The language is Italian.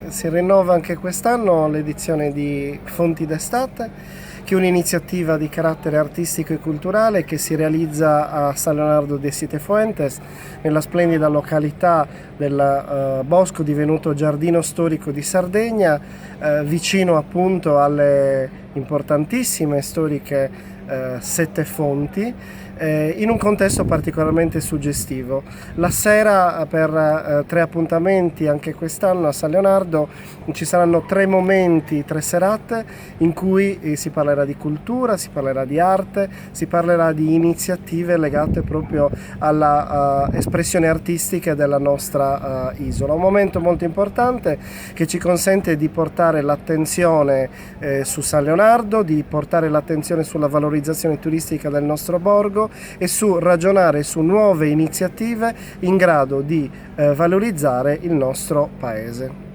Si rinnova anche quest'anno l'edizione di Fonti d'Estate, che è un'iniziativa di carattere artistico e culturale che si realizza a San Leonardo de Siete-Fuentes, nella splendida località del Bosco, divenuto giardino storico di Sardegna, vicino appunto alle importantissime e storiche Sette Fonti, in un contesto particolarmente suggestivo. La sera, per 3 appuntamenti anche quest'anno a San Leonardo, ci saranno 3 momenti, 3 serate in cui si parlerà di cultura, si parlerà di arte, si parlerà di iniziative legate proprio alla espressione artistica della nostra isola. Un momento molto importante che ci consente di portare l'attenzione su San Leonardo, di portare l'attenzione sulla valorizzazione turistica del nostro borgo e su ragionare su nuove iniziative in grado di valorizzare il nostro paese.